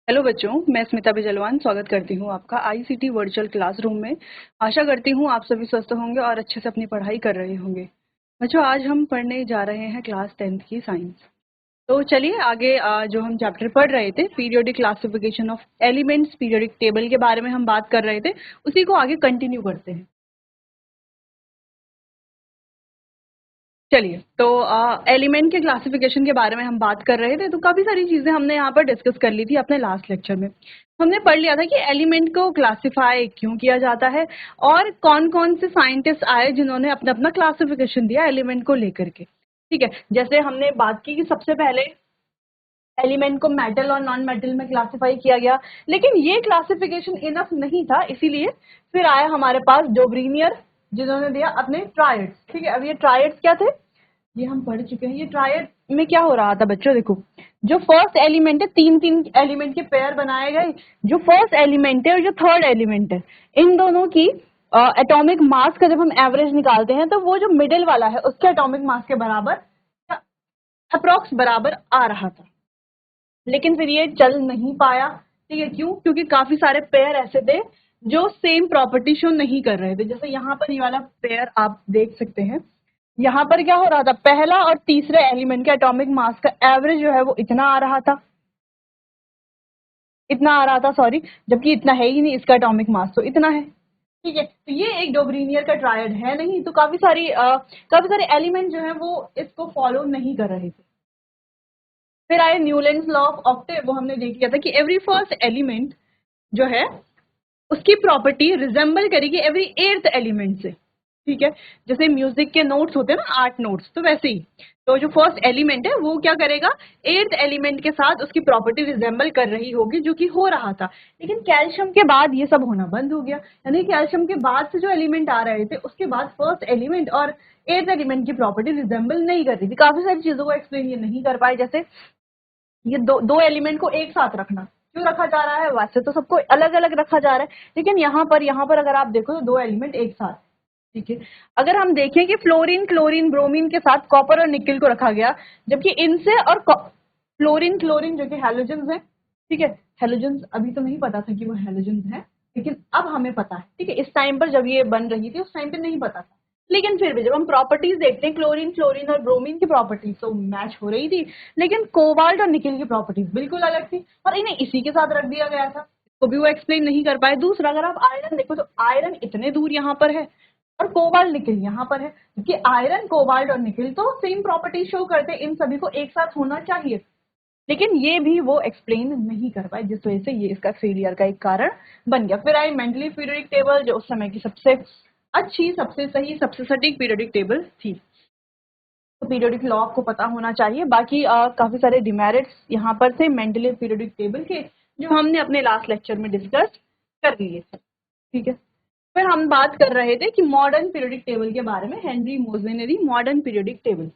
Hello बच्चों, मैं स्मिता बिजलवान स्वागत करती हूँ आपका आईसीटी वर्चुअल क्लासरूम में। आशा करती हूँ आप सभी स्वस्थ होंगे और अच्छे से अपनी पढ़ाई कर रहे होंगे। बच्चों, आज हम पढ़ने जा रहे हैं क्लास 10th की साइंस। तो चलिए आगे जो हम चैप्टर पढ़ रहे थे, periodic classification of elements, periodic table के बारे में हम बात कर रहे थे, उसी को आगे कंटिन्यू करते हैं। चलिए, तो एलिमेंट के क्लासिफिकेशन के बारे में हम बात कर रहे थे, तो काफ़ी सारी चीज़ें हमने यहाँ पर डिस्कस कर ली थी अपने लास्ट लेक्चर में। हमने पढ़ लिया था कि एलिमेंट को क्लासिफाई क्यों किया जाता है और कौन कौन से साइंटिस्ट आए जिन्होंने अपना अपना क्लासिफिकेशन दिया एलिमेंट को लेकर के। ठीक है, जैसे हमने बात की कि सबसे पहले एलिमेंट को मेटल और नॉन मेटल में क्लासिफाई किया गया, लेकिन ये क्लासिफिकेशन इनफ नहीं था, इसीलिए फिर आया हमारे पास डोब्रीनियर, जिन्होंने दिया अपने ट्रायड्स। ठीक है, अब ये ट्रायड्स क्या थे, ये हम पढ़ चुके हैं। ये ट्रायड में क्या हो रहा था बच्चों, देखो जो फर्स्ट एलिमेंट है, तीन तीन एलिमेंट के पेयर बनाए गए। जो फर्स्ट एलिमेंट है और जो थर्ड एलिमेंट है, इन दोनों की एटॉमिक मास का जब हम एवरेज निकालते हैं तो वो जो मिडिल वाला है उसके एटॉमिक मास के बराबर, अप्रोक्स बराबर आ रहा था। लेकिन फिर ये चल नहीं पाया। ठीक है, क्यों? क्योंकि काफी सारे पेयर ऐसे थे जो सेम प्रॉपर्टी शो नहीं कर रहे थे। जैसे यहाँ पर ये वाला पेयर आप देख सकते हैं, यहाँ पर क्या हो रहा था, पहला और तीसरे एलिमेंट के एटॉमिक मास का एवरेज जो है वो इतना आ रहा था, सॉरी, जबकि इतना है ही नहीं, इसका एटॉमिक मास तो इतना है। ठीक है, तो ये एक डोब्रीनियर का ट्रायड है नहीं, तो काफी सारे एलिमेंट जो है वो इसको फॉलो नहीं कर रहे थे। फिर आए न्यूलैंड्स लॉ ऑफ ऑक्टेव, वो हमने देख लिया था कि एवरी फर्स्ट एलिमेंट जो है उसकी प्रॉपर्टी रिजेंबल करेगी एवरी एर्थ एलिमेंट से। ठीक है, जैसे म्यूजिक के नोट्स होते हैं ना, 8 नोट्स, तो वैसे ही तो जो फर्स्ट एलिमेंट है वो क्या करेगा, एर्थ एलिमेंट के साथ उसकी प्रॉपर्टी रिजेंबल कर रही होगी, जो कि हो रहा था। लेकिन कैल्शियम के बाद ये सब होना बंद हो गया, यानी कैल्शियम के बाद से जो एलिमेंट आ रहे थे उसके बाद फर्स्ट एलिमेंट और एर्थ एलिमेंट की प्रॉपर्टी रिजेंबल नहीं कर रही थी। काफी सारी चीजों को एक्सप्लेन ये नहीं कर पाए, जैसे ये दो एलिमेंट को एक साथ रखना क्यों रखा जा रहा है, वैसे तो सबको अलग अलग रखा जा रहा है, लेकिन यहाँ पर अगर आप देखो तो दो एलिमेंट एक साथ। ठीक है, अगर हम देखें कि फ्लोरीन, क्लोरीन, ब्रोमीन के साथ कॉपर और निकल को रखा गया, जबकि इनसे और फ्लोरीन, क्लोरीन जो कि हैलोजेंस है। ठीक है, हैलोजेंस अभी तो नहीं पता था कि वो हैलोजेंस है, लेकिन अब हमें पता है। ठीक है, इस टाइम पर जब ये बन रही थी उस टाइम पे नहीं पता था, लेकिन फिर भी जब हम प्रॉपर्टीज देखते हैं, क्लोरीन, फ्लोरीन और ब्रोमीन की प्रॉपर्टीज तो मैच हो रही थी, लेकिन कोबाल्ट और निकल की प्रॉपर्टीज बिल्कुल अलग थी और इन्हें इसी के साथ रख दिया गया था, तो भी वो एक्सप्लेन नहीं कर पाए। दूसरा, अगर आप आयरन देखो तो आयरन इतने दूर यहाँ पर है और कोबाल्ट निकल यहाँ पर है, क्योंकि आयरन, कोबाल्ट और निकल तो सेम प्रॉपर्टी शो करते हैं, इन सभी को एक साथ होना चाहिए, लेकिन ये भी वो एक्सप्लेन नहीं कर पाए, जिस वजह से ये इसका फेलियर का एक कारण बन गया। फिर आई मेंडली पीरियोडिक टेबल, जो उस समय की सबसे अच्छी, सबसे सही, सबसे सटीक पीरियोडिक टेबल थी। तो पीरियोडिक लॉ आपको पता होना चाहिए। बाकी काफी सारे डिमेरिट्स यहाँ पर थे मेंडली पीरियोडिक टेबल के, जो हमने अपने लास्ट लेक्चर में डिस्कस कर लिए थे। ठीक है, फिर हम बात कर रहे थे कि मॉडर्न पीरियोडिक टेबल के बारे में, हेनरी मोज़ले ने दी मॉडर्न पीरियोडिक टेबल।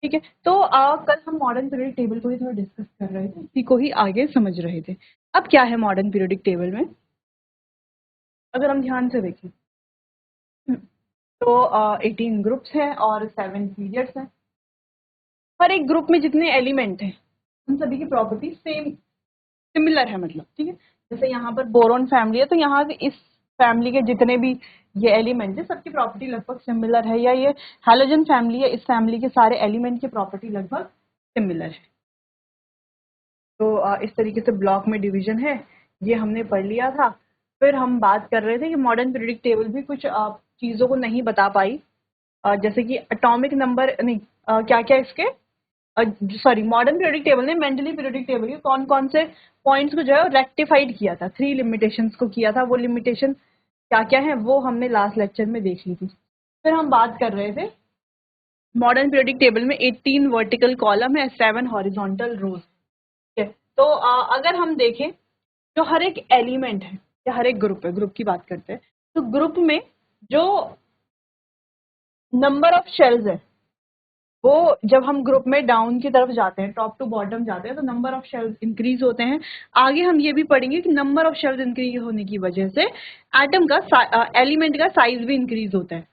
ठीक है, तो कल हम मॉडर्न पीरियोडिक टेबल को ही थोड़ा डिस्कस कर रहे थे, इसी को ही आगे समझ रहे थे। अब क्या है मॉडर्न पीरियोडिक टेबल में, अगर हम ध्यान से देखें तो 18 ग्रुप्स हैं और 7 पीरियड्स हैं। हर एक ग्रुप में जितने एलिमेंट हैं उन सभी की प्रॉपर्टी सेम, सिमिलर है, मतलब। ठीक है, जैसे यहाँ पर बोरोन फैमिली है, तो यहाँ से इस फैमिली के जितने भी ये एलिमेंट है सबकी प्रॉपर्टी लगभग सिमिलर है, या ये हैलोजन फैमिली है, इस फैमिली के सारे एलिमेंट की प्रॉपर्टी लगभग सिमिलर है। तो इस तरीके से ब्लॉक में डिवीजन है, ये हमने पढ़ लिया था। फिर हम बात कर रहे थे कि मॉडर्न पीरियोडिक टेबल भी कुछ चीज़ों को नहीं बता पाई, जैसे कि एटॉमिक नंबर नहीं, क्या क्या इसके, सॉरी, मॉडर्न पीरियोडिक टेबल ने मेंडली पीरियोडिक टेबल के कौन कौन से पॉइंट्स को जो है रेक्टिफाइड किया था, 3 लिमिटेशंस को किया था। वो लिमिटेशन क्या क्या है वो हमने लास्ट लेक्चर में देख ली थी। फिर हम बात कर रहे थे मॉडर्न पीरियोडिक टेबल में 18 वर्टिकल कॉलम है, 7 हॉरिजॉन्टल रोज है। तो अगर हम देखें जो हर एक एलिमेंट है या हर एक ग्रुप है, ग्रुप की बात करते हैं, तो ग्रुप में जो नंबर ऑफ शेल्स है, वो जब हम ग्रुप में डाउन की तरफ जाते हैं, टॉप टू बॉटम जाते हैं, तो नंबर ऑफ शेल्स इंक्रीज होते हैं। आगे हम ये भी पढ़ेंगे कि नंबर ऑफ शेल्स इंक्रीज होने की वजह से एटम का, एलिमेंट का साइज भी इंक्रीज होता है।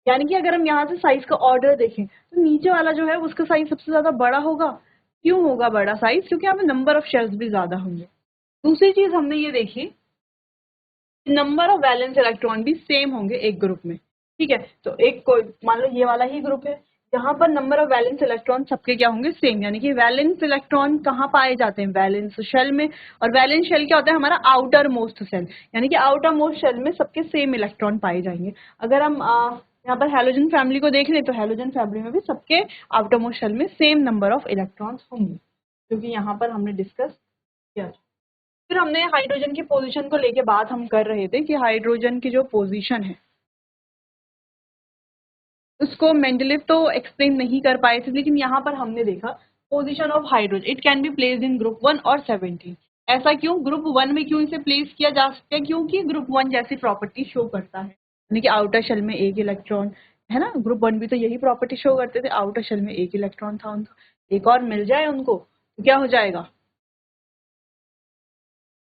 यानी कि अगर हम यहाँ से साइज का ऑर्डर देखें तो नीचे वाला जो है उसका साइज सबसे ज्यादा बड़ा होगा। क्यों होगा बड़ा साइज? क्योंकि यहाँ पे नंबर ऑफ शेल्स भी ज्यादा होंगे। दूसरी चीज हमने ये देखी, नंबर ऑफ वैलेंस इलेक्ट्रॉन भी सेम होंगे एक ग्रुप में, ठीक है। तो एक कोई मान लो ये वाला ही ग्रुप है, यहाँ पर नंबर ऑफ वैलेंस इलेक्ट्रॉन सबके क्या होंगे, सेम, यानी कि वैलेंस इलेक्ट्रॉन कहाँ पाए जाते हैं, वैलेंस शेल में। और वैलेंस शेल क्या होता है, हमारा आउटर मोस्ट शेल, यानी कि आउटर मोस्ट शेल में सबके सेम इलेक्ट्रॉन पाए जाएंगे। अगर हम यहाँ पर हैलोजन फैमिली को देख लें तो हैलोजन फैमिली में भी सबके आउटर मोस्ट शेल में सेम नंबर ऑफ इलेक्ट्रॉन्स होंगे, क्योंकि यहाँ पर हमने डिस्कस किया। फिर हमने हाइड्रोजन की पोजीशन को लेके बात हम कर रहे थे कि हाइड्रोजन की जो पोजीशन है उसको मेंडलीव तो एक्सप्लेन नहीं कर पाए थे, लेकिन यहाँ पर हमने देखा position of hydrogen it can be placed in group 1 और 17। ऐसा क्यों, ग्रुप 1 में क्यों इसे प्लेस किया जा सकता है, क्योंकि ग्रुप 1 जैसी प्रॉपर्टी शो करता है, यानी कि आउटर शेल में एक इलेक्ट्रॉन है ना। ग्रुप 1 भी तो यही प्रॉपर्टी शो करते थे, आउटर शेल में एक इलेक्ट्रॉन था उनका, एक और मिल जाए उनको तो क्या हो जाएगा,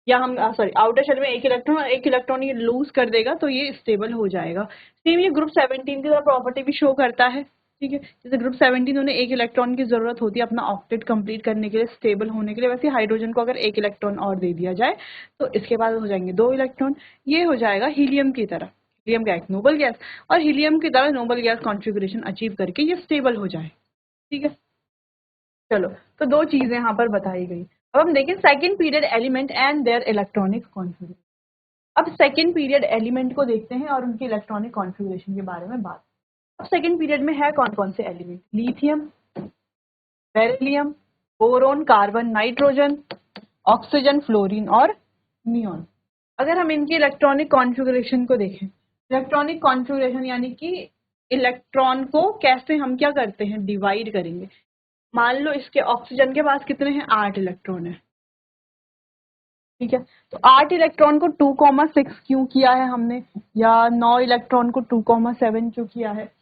या हम सॉरी आउटर शेल में एक इलेक्ट्रॉन ये लूज कर देगा तो ये स्टेबल हो जाएगा। सेम ये ग्रुप 17 की तरह प्रॉपर्टी भी शो करता है, ठीक है। जैसे ग्रुप 17 उन्हें एक इलेक्ट्रॉन की जरूरत होती है अपना ऑक्टेट कंप्लीट करने के लिए, स्टेबल होने के लिए, वैसे हाइड्रोजन को अगर एक इलेक्ट्रॉन और दे दिया जाए तो इसके बाद हो जाएंगे 2 इलेक्ट्रॉन। ये हो जाएगा हीलियम की तरह, हीलियम का एक नोबल गैस, और हीलियम की तरह नोबल गैस कॉन्फ़िगरेशन अचीव करके ये स्टेबल हो जाए, ठीक है। चलो, तो 2 चीजें यहाँ पर बताई गई। अब हम देखें second period element and their electronic configuration. अब सेकंड पीरियड एलिमेंट को देखते हैं और उनकी इलेक्ट्रॉनिक कॉन्फ़िगरेशन के बारे में बात। अब सेकंड पीरियड में है कौन कौन से element, lithium, beryllium, boron, carbon, nitrogen, oxygen, fluorine और नियॉन। अगर हम इनकी इलेक्ट्रॉनिक कॉन्फ़िगरेशन को देखें, इलेक्ट्रॉनिक कॉन्फ़िगरेशन यानी कि इलेक्ट्रॉन को कैसे हम क्या करते हैं, डिवाइड करेंगे। मान लो इसके ऑक्सीजन के पास कितने हैं, 8 इलेक्ट्रॉन है, ठीक है। तो 8 इलेक्ट्रॉन को 2,6 क्यों किया है हमने, या 9 इलेक्ट्रॉन को 2,7 क्यों किया है,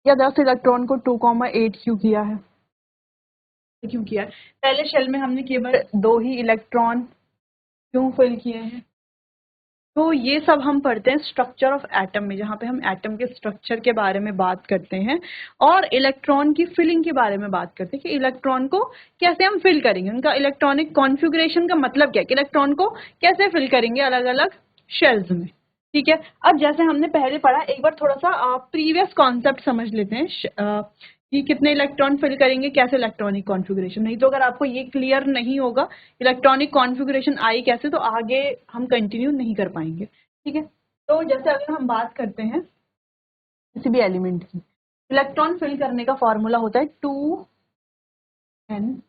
या 10 इलेक्ट्रॉन को 2,8 क्यों किया है, क्यों किया है। पहले शेल में हमने केवल 2 ही इलेक्ट्रॉन क्यों फिल किए हैं। तो ये सब हम पढ़ते हैं स्ट्रक्चर ऑफ एटम में, जहाँ पे हम एटम के स्ट्रक्चर के बारे में बात करते हैं और इलेक्ट्रॉन की फिलिंग के बारे में बात करते हैं कि इलेक्ट्रॉन को कैसे हम फिल करेंगे, उनका इलेक्ट्रॉनिक कॉन्फ़िगरेशन का मतलब क्या है कि इलेक्ट्रॉन को कैसे फिल करेंगे अलग अलग शेल्स में, ठीक है। अब जैसे हमने पहले पढ़ा, एक बार थोड़ा सा प्रीवियस कॉन्सेप्ट समझ लेते हैं कि कितने इलेक्ट्रॉन फिल करेंगे, कैसे इलेक्ट्रॉनिक कॉन्फ़िगरेशन। नहीं तो अगर आपको ये क्लियर नहीं होगा इलेक्ट्रॉनिक कॉन्फ़िगरेशन आई कैसे, तो आगे हम कंटिन्यू नहीं कर पाएंगे, ठीक है। तो जैसे अगर हम बात करते हैं किसी भी एलिमेंट की, इलेक्ट्रॉन फिल करने का फॉर्मूला होता है 2n²।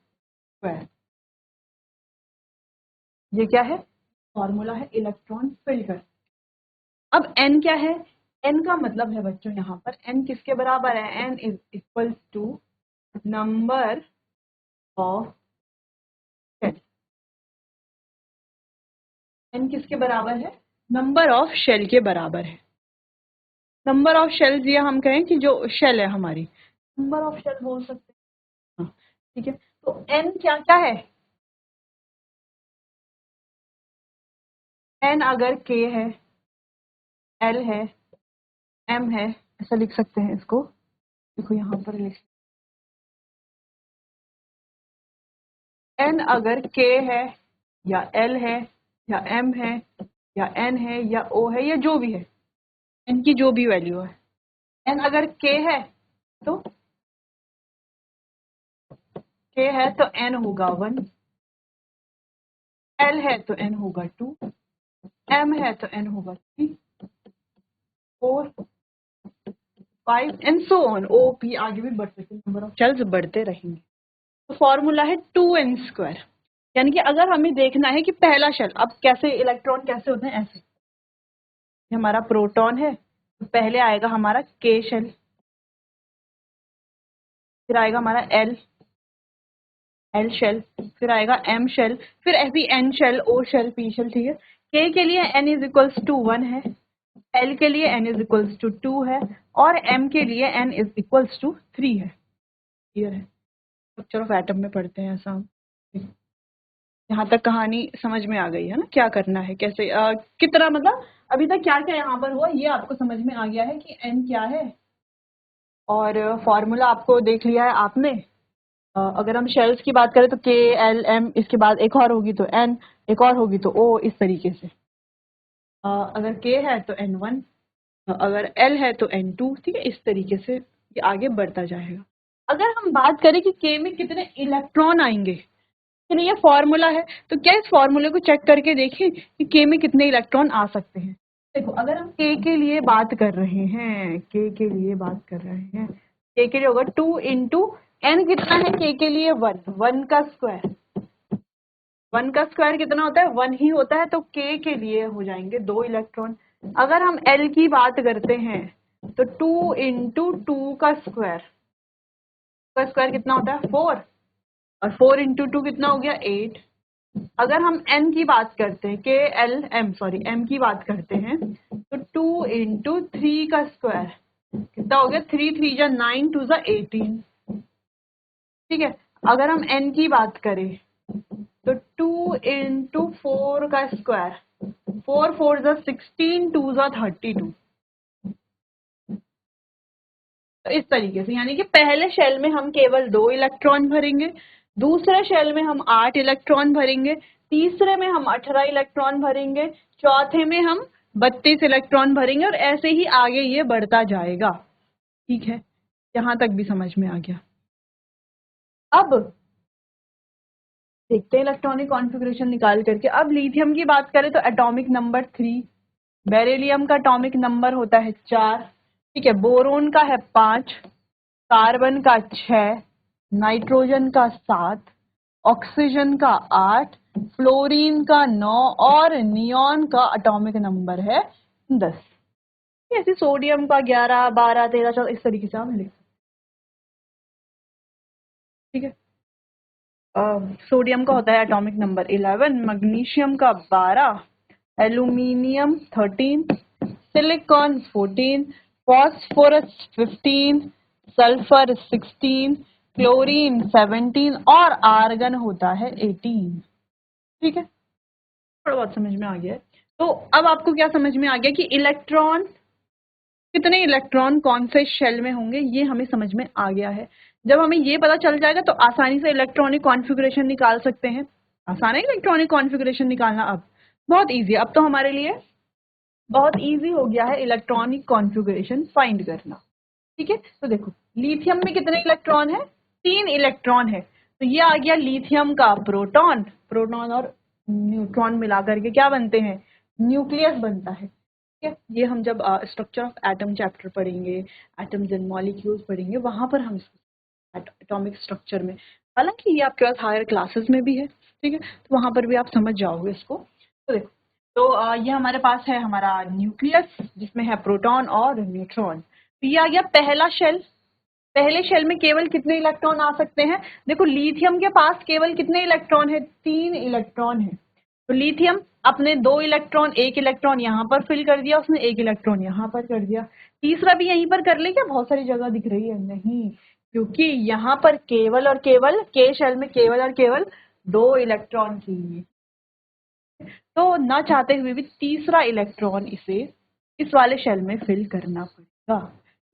ये क्या है, फॉर्मूला है इलेक्ट्रॉन फिल कर। अब n क्या है, n का मतलब है बच्चों यहाँ पर n किसके बराबर है, n is equal to number of shell. n किसके बराबर है, नंबर ऑफ शेल के बराबर है। नंबर ऑफ शेल्स, ये हम कहें कि जो शेल है हमारी, नंबर ऑफ शेल बोल सकते हैं, हाँ, ठीक है। तो n क्या क्या है, n अगर k है, l है, m है, ऐसा लिख सकते हैं इसको, देखो यहाँ पर लिख, n अगर k है या l है या m है या n है या o है या जो भी है, n की जो भी वैल्यू है, n अगर k है तो n होगा 1, l है तो n होगा 2, m है तो n होगा 3, 4, 5 and so on, O P आगे भी बढ़ सकते हैं, नंबर ऑफ शेल्स बढ़ते रहेंगे। तो फॉर्मूला है 2n², यानी कि अगर हमें देखना है कि पहला शेल, अब कैसे इलेक्ट्रॉन कैसे होते हैं, ऐसे ये हमारा प्रोटॉन है तो पहले आएगा हमारा k शेल, फिर आएगा हमारा एल शेल, फिर आएगा m शेल, फिर ऐसी n shell, o shell, p shell, ठीक है। k के लिए n इज इक्वल्स टू 1 है, l के लिए n इज इक्वल्स टू 2 है और m के लिए n इज इक्वल्स टू 3 है। क्लियर है, स्ट्रक्चर ऑफ एटम में पढ़ते हैं ऐसा हम। यहाँ तक कहानी समझ में आ गई है ना, क्या करना है, कैसे कितना, मतलब अभी तक क्या क्या यहाँ पर हुआ ये आपको समझ में आ गया है कि n क्या है, और फॉर्मूला आपको देख लिया है आपने, अगर हम शेल्स की बात करें तो KLM, इसके बाद एक और होगी तो N, एक और होगी तो O, इस तरीके से। अगर K है तो N1, अगर L है तो N2, ठीक है, इस तरीके से ये आगे बढ़ता जाएगा। अगर हम बात करें कि K में कितने इलेक्ट्रॉन आएंगे, यानी ये फॉर्मूला है, तो क्या इस फॉर्मूले को चेक करके देखें कि K में कितने इलेक्ट्रॉन आ सकते हैं। देखो, अगर हम K के लिए बात कर रहे हैं, K के लिए बात कर रहे हैं, K के लिए होगा 2 इंटू N, कितना है K के लिए 1, 1 का स्क्वायर, 1 का स्क्वायर कितना होता है, 1 ही होता है, तो K के लिए हो जाएंगे 2 इलेक्ट्रॉन। अगर हम L की बात करते हैं तो 2 इंटू 2 का स्क्वायर कितना होता है 4, और 4 इंटू 2 कितना हो गया 8। अगर हम n की बात करते हैं, m की बात करते हैं, तो 2 इंटू 3 का स्क्वायर कितना हो गया, 3 3 जा 9, 2 जा 18, ठीक है। अगर हम n की बात करें तो 2 इंटू 4 का स्क्वायर, 4 4 जा 16, 2 जा 32। तो इस तरीके से, यानी कि पहले शेल में हम केवल 2 इलेक्ट्रॉन भरेंगे, दूसरे शेल में हम 8 इलेक्ट्रॉन भरेंगे, तीसरे में हम 18 इलेक्ट्रॉन भरेंगे, चौथे में हम 32 इलेक्ट्रॉन भरेंगे, और ऐसे ही आगे ये बढ़ता जाएगा। ठीक है, यहां तक भी समझ में आ गया। अब देखते हैं इलेक्ट्रॉनिक कॉन्फ़िगरेशन निकाल करके। अब लिथियम की बात करें तो एटॉमिक नंबर 3, बेरिलियम का एटॉमिक नंबर होता है 4, ठीक है, बोरोन का है 5, कार्बन का 6, नाइट्रोजन का 7, ऑक्सीजन का 8, फ्लोरीन का 9, और नियॉन का एटॉमिक नंबर है 10। ऐसे सोडियम का 11, 12, 13, 14, इस तरीके से हम लिख सकते हैं। ठीक है, सोडियम का होता है एटॉमिक नंबर 11, मैग्नीशियम का 12, aluminium 13, silicon 14, phosphorus 15, sulphur 16, chlorine 17, और आर्गन होता है 18। ठीक है, थोड़ा बहुत समझ में आ गया है। तो अब आपको क्या समझ में आ गया कि कितने इलेक्ट्रॉन कौन से शेल में होंगे, ये हमें समझ में आ गया है। जब हमें ये पता चल जाएगा तो आसानी से इलेक्ट्रॉनिक कॉन्फ़िगरेशन निकाल सकते हैं। आसान है इलेक्ट्रॉनिक कॉन्फ़िगरेशन निकालना, अब बहुत ईजी है, अब तो हमारे लिए बहुत ईजी हो गया है इलेक्ट्रॉनिक कॉन्फ़िगरेशन फाइंड करना। ठीक है, तो देखो लिथियम में कितने इलेक्ट्रॉन है, 3 इलेक्ट्रॉन है, तो ये आ गया लिथियम का प्रोटॉन, प्रोटॉन और न्यूट्रॉन मिलाकर के क्या बनते हैं, न्यूक्लियस बनता है। ठीक है, ये हम जब स्ट्रक्चर ऑफ एटम चैप्टर पढ़ेंगे, एटम्स एंड मॉलिक्यूल्स पढ़ेंगे, वहां पर हम एटॉमिक स्ट्रक्चर में, हालांकि ये आपके पास हायर क्लासेस में भी है, ठीक है, तो वहां पर भी आप समझ जाओगे इसको। तो देखो, तो ये हमारे पास है हमारा न्यूक्लियस, जिसमें है प्रोटॉन और न्यूट्रॉन। तो ये आ गया पहला शेल। पहले शेल में केवल कितने इलेक्ट्रॉन आ सकते हैं, देखो लिथियम के पास केवल कितने इलेक्ट्रॉन है, 3 इलेक्ट्रॉन है। तो लिथियम अपने 2 इलेक्ट्रॉन, 1 इलेक्ट्रॉन यहाँ पर फिल कर दिया उसने, 1 इलेक्ट्रॉन यहाँ पर कर दिया, तीसरा भी यहीं पर कर ले क्या, बहुत सारी जगह दिख रही है, नहीं, क्योंकि यहाँ पर केवल और केवल के शेल में केवल और केवल 2 इलेक्ट्रॉन चाहिए, तो ना चाहते हुए भी तीसरा इलेक्ट्रॉन इसे इस वाले शेल में फिल करना पड़ेगा।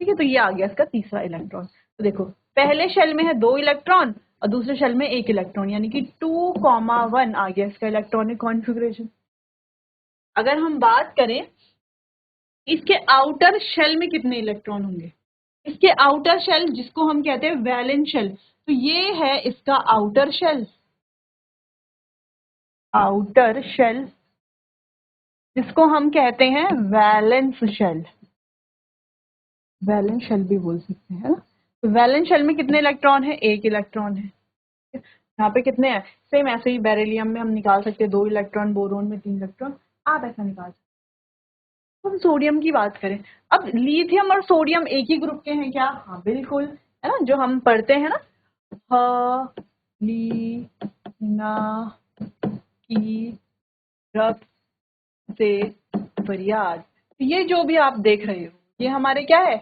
ठीक है, तो ये आ गया इसका तीसरा इलेक्ट्रॉन। तो देखो पहले शेल में है 2 इलेक्ट्रॉन और दूसरे शेल में 1 इलेक्ट्रॉन, यानी कि 2,1 आ गया इसका इलेक्ट्रॉनिक कॉन्फ़िगरेशन। अगर हम बात करें इसके आउटर शेल में कितने इलेक्ट्रॉन होंगे, इसके आउटर शेल जिसको हम कहते हैं वैलेंस शेल, तो ये है इसका आउटर शेल, आउटर शेल जिसको हम कहते हैं वैलेंस शेल, वैलेंस शेल भी बोल सकते हैं, है ना। तो वैलेंस शेल में कितने इलेक्ट्रॉन है, 1 इलेक्ट्रॉन है। यहाँ पे कितने हैं, सेम ऐसे ही बेरिलियम में हम निकाल सकते हैं 2 इलेक्ट्रॉन, बोरोन में 3 इलेक्ट्रॉन, आप ऐसा निकाल सकते हैं। हम सोडियम की बात करें, अब लिथियम और सोडियम एक ही ग्रुप के हैं क्या, हाँ बिल्कुल, है ना, जो हम पढ़ते हैं ना, ली ना की रब से फरियाद, तो ये जो भी आप देख रहे हो ये हमारे क्या है,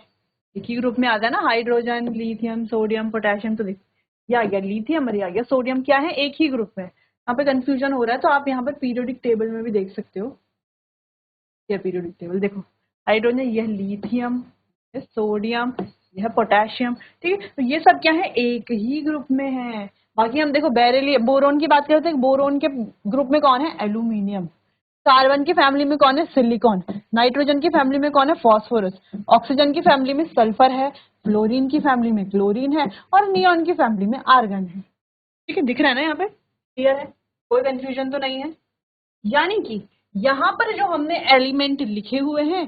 एक ही ग्रुप में आता है ना, हाइड्रोजन, लिथियम, सोडियम, पोटेशियम। तो देखो ये आ गया लिथियम और ये आ गया सोडियम, क्या है, एक ही ग्रुप में। यहाँ पे कंफ्यूजन हो रहा है तो आप यहाँ पर पीरियोडिक टेबल में भी देख सकते हो, ये पीरियोडिक टेबल देखो, हाइड्रोजन यह लिथियम, सोडियम ये है पोटेशियम। ठीक है, तो ये सब क्या है, एक ही ग्रुप में है। बाकी हम देखो बेरिलियम, बोरोन की बात करते हैं, बोरोन के ग्रुप में कौन है, एल्यूमिनियम। कार्बन की फैमिली में कौन है, सिलिकॉन। नाइट्रोजन की फैमिली में कौन है, फास्फोरस। ऑक्सीजन की फैमिली में सल्फर है। फ्लोरीन की फैमिली में क्लोरीन है। और नियॉन की फैमिली में आर्गन है। ठीक है, दिख रहा है ना यहाँ पे, क्लियर है, कोई कंफ्यूजन तो नहीं है। यानी कि यहाँ पर जो हमने एलिमेंट लिखे हुए हैं,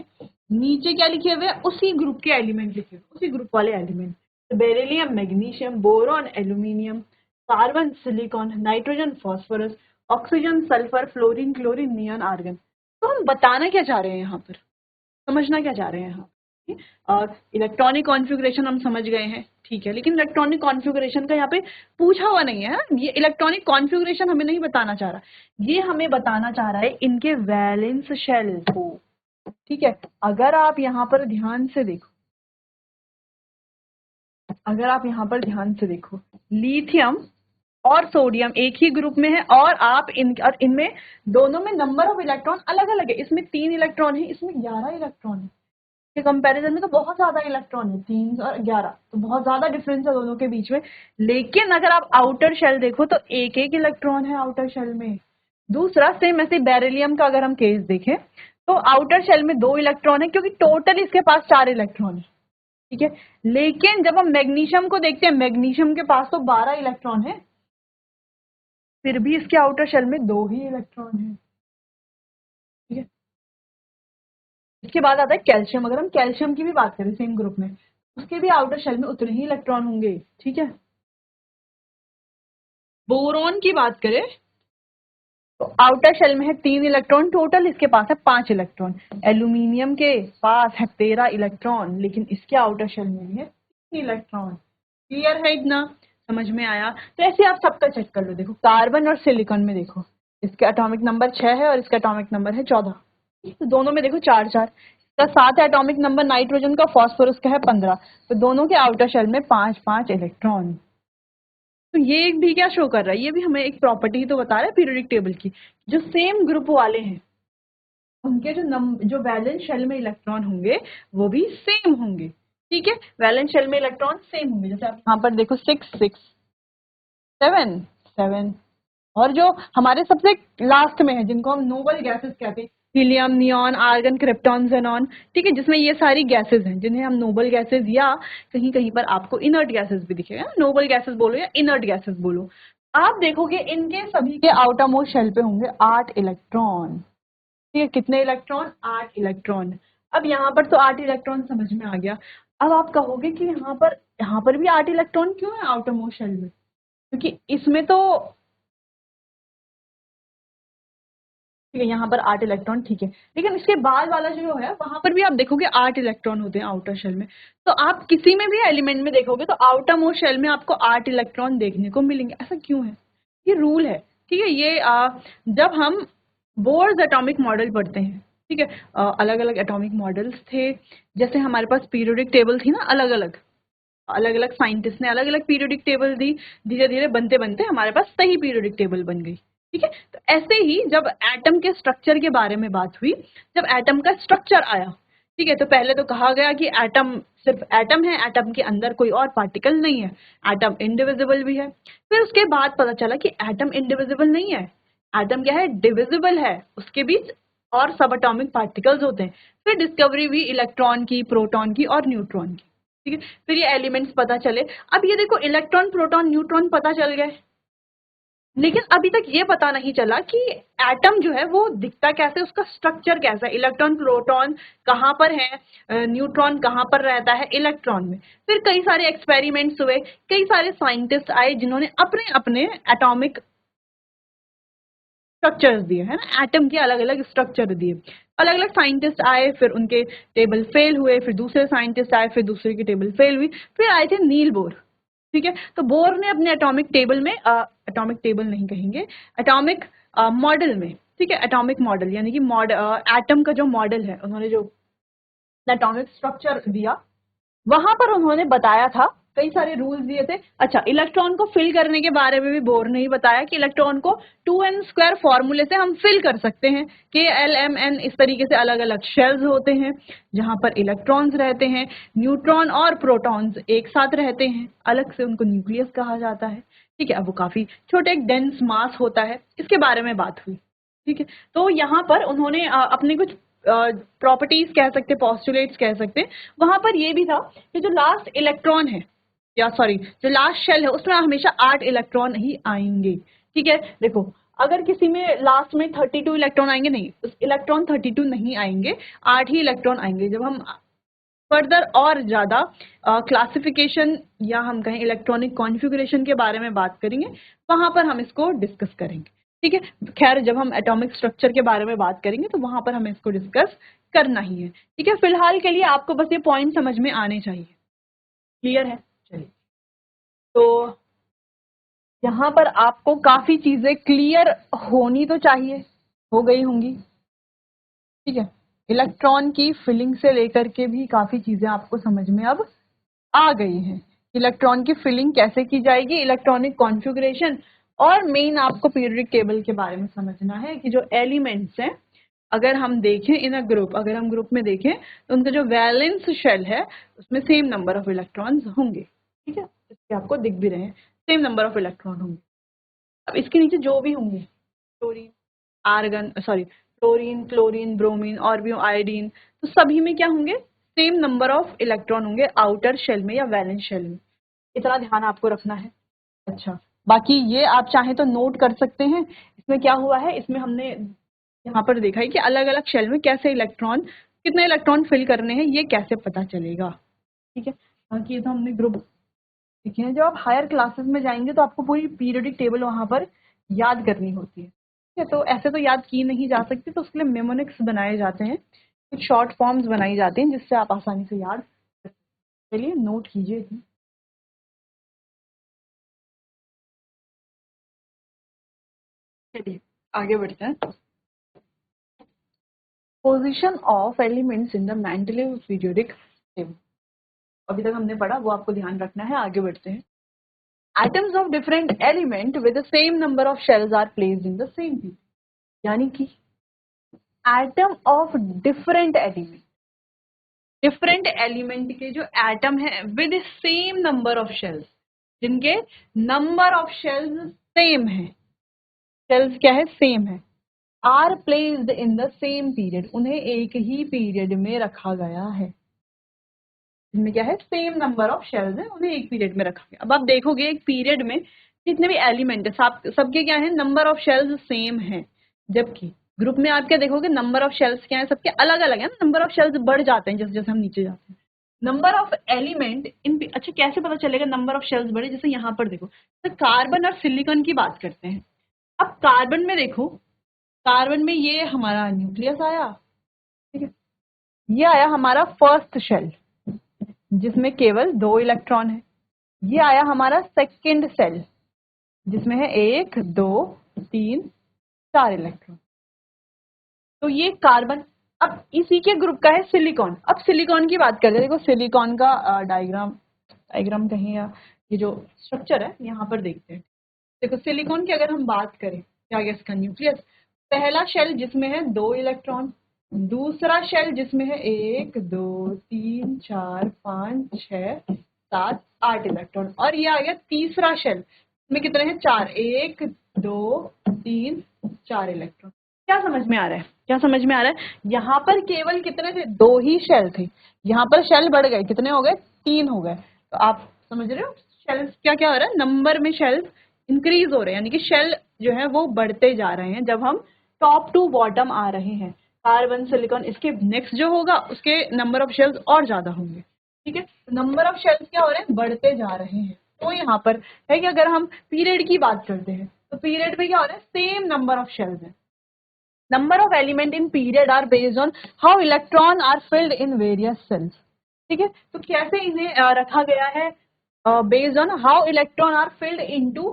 नीचे क्या लिखे हुए हैं, उसी ग्रुप के एलिमेंट लिखे हुए, उसी ग्रुप वाले एलिमेंट। तो beryllium, magnesium, boron, aluminium, carbon, silicon, nitrogen, phosphorus, oxygen, sulphur, fluorine, chlorine, neon, argon. तो हम बताना क्या चाह रहे हैं यहाँ पर, समझना क्या चाह रहे हैं यहाँ। और इलेक्ट्रॉनिक कॉन्फ़िगरेशन हम समझ गए हैं, ठीक है, लेकिन इलेक्ट्रॉनिक कॉन्फ़िगरेशन का यहाँ पे पूछा हुआ नहीं है। ये इलेक्ट्रॉनिक कॉन्फ़िगरेशन हमें नहीं बताना चाह रहा, ये हमें बताना चाह रहा है इनके वैलेंस शेल को। ठीक है, अगर आप यहाँ पर ध्यान से देखो, अगर आप यहाँ पर ध्यान से देखो, लिथियम और सोडियम एक ही ग्रुप में है, और आप इनमें दोनों में नंबर ऑफ इलेक्ट्रॉन अलग अलग है। इसमें 3 इलेक्ट्रॉन है, इसमें 11 इलेक्ट्रॉन है। के कंपैरिजन में तो बहुत ज्यादा इलेक्ट्रॉन है, 3 और 11, तो बहुत ज्यादा डिफरेंस है दोनों के बीच में। लेकिन अगर आप आउटर शेल देखो तो एक एक इलेक्ट्रॉन है आउटर शेल में। दूसरा सेम ऐसे बेरिलियम का अगर हम केस देखें तो आउटर शेल में 2 इलेक्ट्रॉन है, क्योंकि टोटल इसके पास 4 इलेक्ट्रॉन है। ठीक है, लेकिन जब हम मैग्नीशियम को देखते हैं, मैग्नीशियम के पास तो 12 इलेक्ट्रॉन है, फिर भी इसके आउटर शेल में 2 ही इलेक्ट्रॉन है। ठीक है, इसके बाद आता है कैल्शियम। अगर हम कैल्शियम की भी बात करें सेम ग्रुप में, उसके भी आउटर शेल में उतने ही इलेक्ट्रॉन होंगे। ठीक है, बोरोन की बात करें तो आउटर शेल में है 3 इलेक्ट्रॉन, टोटल इसके पास है 5 इलेक्ट्रॉन। एल्यूमिनियम के पास है 13 इलेक्ट्रॉन, लेकिन इसके आउटर शेल में भी है 3 इलेक्ट्रॉन। क्लियर है इतना, समझ में आया। तो ऐसे आप सबका चेक कर लो। देखो कार्बन और सिलिकॉन में देखो, इसके एटॉमिक नंबर 6 है और इसका एटॉमिक नंबर है 14। तो दोनों में देखो 4 4। इसका 7 एटॉमिक नंबर नाइट्रोजन का, फॉस्फोरस का है 15। तो दोनों के आउटर शेल में 5 5 इलेक्ट्रॉन। तो ये भी क्या शो कर रहा है, ये भी हमें एक प्रॉपर्टी तो बता रहा है पीरियोडिक टेबल की। जो सेम ग्रुप वाले हैं उनके जो वैलेंस शेल में इलेक्ट्रॉन होंगे वो भी सेम होंगे। ठीक है, वैलेंस शेल में इलेक्ट्रॉन सेम होंगे। जैसे आप यहाँ पर देखो 6 6 7 7, और जो हमारे सबसे लास्ट में है जिनको हम नोबल गैसेस कहते हैं, helium, neon, argon, krypton, xenon. ठीक है, जिसमें ये सारी गैसेस हैं जिन्हें हम नोबल गैसेस, या कहीं कहीं पर आपको इनर्ट गैसेस भी दिखेगा, नोबल गैसेस बोलो या इनर्ट गैसेस बोलो। आप देखोगे इनके सभी के आउटर मोस्ट शेल पे होंगे 8 इलेक्ट्रॉन। ठीक है, कितने इलेक्ट्रॉन, 8 इलेक्ट्रॉन। अब यहाँ पर तो 8 इलेक्ट्रॉन समझ में आ गया। अब आप कहोगे कि यहाँ पर भी 8 इलेक्ट्रॉन क्यों है आउटर मोस्ट शेल में, क्योंकि इसमें तो ठीक है, यहाँ पर 8 इलेक्ट्रॉन, ठीक है, लेकिन इसके बाद वाला जो है वहां पर भी आप देखोगे 8 इलेक्ट्रॉन होते हैं आउटर शेल में। तो आप किसी में भी एलिमेंट में देखोगे तो आउटर मोस्ट शेल में आपको 8 इलेक्ट्रॉन देखने को मिलेंगे। ऐसा क्यों है, ये रूल है। ठीक है, ये जब हम बोर्स एटॉमिक मॉडल पढ़ते हैं, ठीक है, अलग अलग एटॉमिक मॉडल्स थे, जैसे हमारे पास पीरियोडिक टेबल थी ना, अलग अलग अलग अलग साइंटिस्ट ने अलग अलग पीरियोडिक टेबल दी, धीरे धीरे बनते बनते हमारे पास सही पीरियोडिक टेबल बन गई। ठीक है, तो ऐसे ही जब एटम के स्ट्रक्चर के बारे में बात हुई, जब एटम का स्ट्रक्चर आया, ठीक है, तो पहले तो कहा गया कि एटम सिर्फ एटम है, एटम के अंदर कोई और पार्टिकल नहीं है, एटम इंडिविजिबल भी है। फिर उसके बाद पता चला कि एटम इंडिविजिबल नहीं है, एटम क्या है, डिविजिबल है, उसके बीच और सब एटॉमिक पार्टिकल्स होते हैं। फिर डिस्कवरी हुई इलेक्ट्रॉन की, प्रोटॉन की और न्यूट्रॉन की। ठीक है, फिर ये एलिमेंट्स पता चले। अब ये देखो इलेक्ट्रॉन, प्रोटॉन, न्यूट्रॉन पता चल गए, लेकिन अभी तक ये पता नहीं चला कि एटम जो है वो दिखता कैसे, उसका स्ट्रक्चर कैसा है, इलेक्ट्रॉन प्रोटॉन कहाँ पर है, न्यूट्रॉन कहाँ पर रहता है इलेक्ट्रॉन में। फिर कई सारे एक्सपेरिमेंट्स हुए, कई सारे साइंटिस्ट आए जिन्होंने अपने अपने एटॉमिक स्ट्रक्चर्स दिए, है ना, एटम के अलग अलग स्ट्रक्चर दिए। अलग अलग साइंटिस्ट आए, फिर उनके टेबल फेल हुए, फिर दूसरे साइंटिस्ट आए, फिर दूसरे की टेबल फेल हुई, फिर आए थे नील बोर। ठीक है, तो बोर ने अपने एटॉमिक टेबल में, एटॉमिक टेबल नहीं कहेंगे, एटॉमिक मॉडल में, ठीक है, एटॉमिक मॉडल यानी कि एटम का जो मॉडल है, उन्होंने जो एटॉमिक स्ट्रक्चर दिया, वहां पर उन्होंने बताया था कई सारे रूल्स दिए थे। अच्छा, इलेक्ट्रॉन को फिल करने के बारे में भी बोर नहीं बताया कि इलेक्ट्रॉन को 2n² फॉर्मूले से हम फिल कर सकते हैं। K-L-M-N इस तरीके से अलग अलग शेल्स होते हैं जहां पर इलेक्ट्रॉन्स रहते हैं, न्यूट्रॉन और प्रोटॉन्स एक साथ रहते हैं, अलग से उनको न्यूक्लियस कहा जाता है। ठीक है, अब वो काफी छोटे एक डेंस मास होता है, इसके बारे में बात हुई। ठीक है, तो यहाँ पर उन्होंने अपने कुछ प्रॉपर्टीज कह सकते, पॉस्टुलेट्स कह सकते, वहां पर ये भी था कि जो लास्ट इलेक्ट्रॉन है, या सॉरी जो लास्ट शेल है, उसमें हमेशा 8 इलेक्ट्रॉन ही आएंगे। ठीक है, देखो अगर किसी में लास्ट में 32 इलेक्ट्रॉन आएंगे, नहीं, इलेक्ट्रॉन 32 नहीं आएंगे, 8 ही इलेक्ट्रॉन आएंगे। जब हम फर्दर और ज्यादा क्लासिफिकेशन या हम कहें इलेक्ट्रॉनिक कॉन्फ़िगरेशन के बारे में बात करेंगे, वहां पर हम इसको डिस्कस करेंगे। ठीक है, खैर जब हम एटॉमिक स्ट्रक्चर के बारे में बात करेंगे तो वहां पर हमें इसको डिस्कस करना ही है। ठीक है, फिलहाल के लिए आपको बस ये पॉइंट समझ में आने चाहिए। क्लियर है? चलिए, तो यहाँ पर आपको काफी चीजें क्लियर होनी तो चाहिए, हो गई होंगी। ठीक है, इलेक्ट्रॉन की फिलिंग से लेकर के भी काफी चीजें आपको समझ में अब आ गई हैं। इलेक्ट्रॉन की फिलिंग कैसे की जाएगी, इलेक्ट्रॉनिक कॉन्फ़िगरेशन, और मेन आपको पीरियोडिक टेबल के बारे में समझना है कि जो एलिमेंट्स हैं, अगर हम देखें इन अ ग्रुप, अगर हम ग्रुप में देखें तो उनका जो वैलेंस शेल है उसमें सेम नंबर ऑफ इलेक्ट्रॉन्स होंगे। ठीक है, इसके आपको दिख भी रहे हैं, सेम नंबर ऑफ इलेक्ट्रॉन होंगे। अब इसके नीचे जो भी होंगे, chlorine, argon, sorry chlorine, chlorine, bromine और भी आयोडीन, तो सभी में क्या होंगे, सेम नंबर ऑफ इलेक्ट्रॉन होंगे आउटर शेल में या वैलेंस शेल में। इतना ध्यान आपको रखना है। अच्छा, बाकी ये आप चाहें तो नोट कर सकते हैं। इसमें क्या हुआ है, इसमें हमने यहाँ पर देखा है कि अलग अलग शेल में कैसे इलेक्ट्रॉन, कितने इलेक्ट्रॉन फिल करने हैं, ये कैसे पता चलेगा। ठीक है, बाकी ये तो हमने ग्रुप देखे हैं। जब आप हायर क्लासेस में जाएंगे तो आपको पूरी पीरियोडिक टेबल वहां पर याद करनी होती है। ठीक है, तो ऐसे तो याद की नहीं जा सकती, तो उसके लिए मेमोनिक्स बनाए जाते हैं, कुछ शॉर्ट फॉर्म्स बनाई जाती हैं जिससे आप आसानी से याद कर सकते। चलिए नोट कीजिए। चलिए आगे बढ़ते हैं। Position of elements in the Mendeleev periodic table, अभी तक हमने पढ़ा, वो आपको ध्यान रखना है। आगे बढ़ते हैं। Atoms of different element with the same number of shells are placed in the same heap. यानी कि atom of different element, different element के जो एटम है with same number of shells, जिनके नंबर ऑफ शेल्स सेम है, shells क्या है, same है, are placed in the same period, उन्हें एक ही पीरियड में रखा गया है। इनमें क्या है, सेम नंबर ऑफ शेल्स है, उन्हें एक पीरियड में रखा गया। अब आप देखोगे एक पीरियड में जितने भी एलिमेंट है सबके क्या है, नंबर ऑफ शेल्स सेम है, जबकि ग्रुप में आप क्या देखोगे, नंबर ऑफ शेल्स क्या है, सबके अलग अलग है, नंबर ऑफ शेल्स बढ़ जाते हैं जैसे जैसे हम नीचे जाते हैं। नंबर ऑफ एलिमेंट इन, अच्छा कैसे पता चलेगा नंबर ऑफ शेल्स बढ़े, जैसे यहाँ पर देखो, तो कार्बन और सिलिकॉन की बात करते हैं। अब कार्बन में देखो, कार्बन में ये हमारा न्यूक्लियस आया, ठीक है, ये आया हमारा फर्स्ट शेल जिसमें केवल 2 इलेक्ट्रॉन है, ये आया हमारा सेकेंड शेल जिसमें है 1, 2, 3, 4 इलेक्ट्रॉन। तो ये कार्बन। अब इसी के ग्रुप का है सिलिकॉन। अब सिलिकॉन की बात करते हैं, देखो सिलिकॉन का डायग्राम कहीं, या ये जो स्ट्रक्चर है यहाँ पर देखते हैं। देखो सिलिकॉन की अगर हम बात करें, क्या गया इसका न्यूक्लियस, पहला शेल जिसमें है 2 इलेक्ट्रॉन, दूसरा शेल जिसमें है 1, 2, 3, 4, 5, 6, 7, 8 इलेक्ट्रॉन, और ये आ गया तीसरा शेल में कितने हैं, 4, 1, 2, 3, 4 इलेक्ट्रॉन। क्या समझ में आ रहा है, क्या समझ में आ रहा है, यहाँ पर केवल कितने थे, 2 ही शेल थे, यहाँ पर शेल बढ़ गए, कितने हो गए, 3 हो गए। तो आप समझ रहे हो शेल्स क्या क्या हो रहा है, नंबर में शेल्स इंक्रीज हो रहे हैं, यानी कि शेल जो है वो बढ़ते जा रहे हैं जब हम टॉप टू बॉटम आ रहे हैं। कार्बन, सिलिकॉन, इसके नेक्स्ट जो होगा उसके नंबर ऑफ शेल्स और ज्यादा होंगे। ठीक है, नंबर ऑफ शेल्स क्या हो रहे हैं, बढ़ते जा रहे हैं। तो यहाँ पर है कि अगर हम पीरियड की बात करते हैं तो पीरियड में क्या हो रहा है, सेम नंबर ऑफ शेल्स है। Number of element in period are based on how electron are filled in various shells. ठीक है, तो कैसे इन्हें रखा गया है, based on how electron are filled into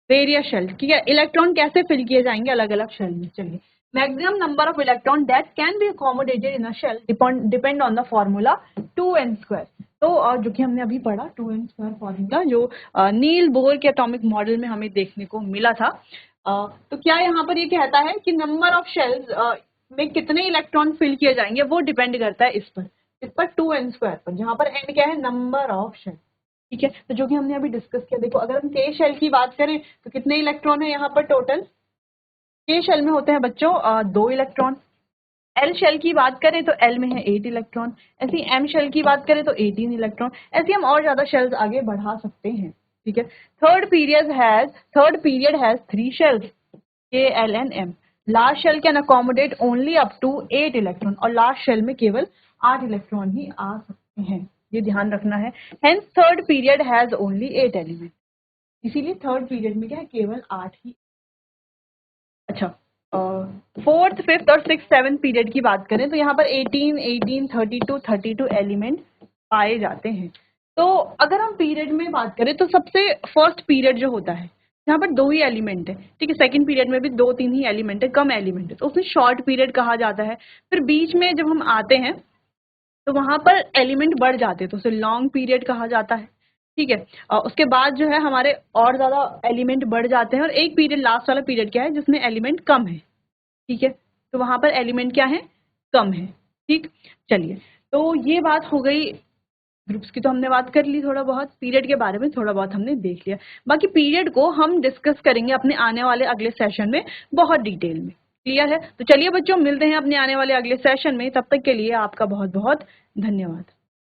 various shell. ठीक है, इलेक्ट्रॉन कैसे फिल किए जाएंगे अलग अलग शेल में। चलिए, maximum number of electron that can be accommodated in a shell depend on the formula 2n²। तो जो कि हमने अभी पढ़ा 2n² फॉर्मूला, जो नील बोर के एटॉमिक मॉडल में हमें देखने को मिला था। तो क्या यहाँ पर ये कहता है कि नंबर ऑफ शेल्स में कितने इलेक्ट्रॉन फिल किए जाएंगे, वो डिपेंड करता है इस पर 2n² पर, जहाँ पर n क्या है, नंबर ऑफ शेल। ठीक है, तो जो कि हमने अभी डिस्कस किया, देखो अगर हम k शेल की बात करें तो कितने इलेक्ट्रॉन है यहाँ पर टोटल, k शेल में होते हैं बच्चों 2 इलेक्ट्रॉन। एल शेल की बात करें तो एल में है 8 इलेक्ट्रॉन, ऐसी एम शेल की बात करें तो 18 इलेक्ट्रॉन, ऐसे हम और ज्यादा शेल्स आगे बढ़ा सकते हैं। ठीक है, third period has 3 shells, K L and M. Last shell can accommodate only up to 8 electron, और लास्ट शेल में केवल 8 इलेक्ट्रॉन ही आ सकते हैं, ये ध्यान रखना है। Hence third period has only 8 element, इसीलिए थर्ड पीरियड में क्या है, केवल 8 ही। अच्छा, फोर्थ, फिफ्थ और सिक्स, सेवन्थ पीरियड की बात करें तो यहाँ पर 18, 18, 32 एलिमेंट पाए जाते हैं। तो अगर हम पीरियड में बात करें तो सबसे फर्स्ट पीरियड जो होता है, यहाँ पर 2 ही एलिमेंट है। ठीक है, सेकंड पीरियड में भी 2-3 ही एलिमेंट है, कम एलिमेंट है, तो उसमें शॉर्ट पीरियड कहा जाता है। फिर बीच में जब हम आते हैं तो वहां पर एलिमेंट बढ़ जाते हैं, तो उसे लॉन्ग पीरियड कहा जाता है। ठीक है, उसके बाद जो है हमारे और ज्यादा एलिमेंट बढ़ जाते हैं, और एक पीरियड, लास्ट वाला पीरियड क्या है, जिसमें एलिमेंट कम है। ठीक है, तो वहां पर एलिमेंट क्या है, कम है। ठीक, चलिए, तो ये बात हो गई ग्रुप्स की, तो हमने बात कर ली, थोड़ा बहुत पीरियड के बारे में थोड़ा बहुत हमने देख लिया। बाकी पीरियड को हम डिस्कस करेंगे अपने आने वाले अगले सेशन में बहुत डिटेल में। क्लियर है? तो चलिए बच्चों, मिलते हैं अपने आने वाले अगले सेशन में, तब तक के लिए आपका बहुत बहुत धन्यवाद।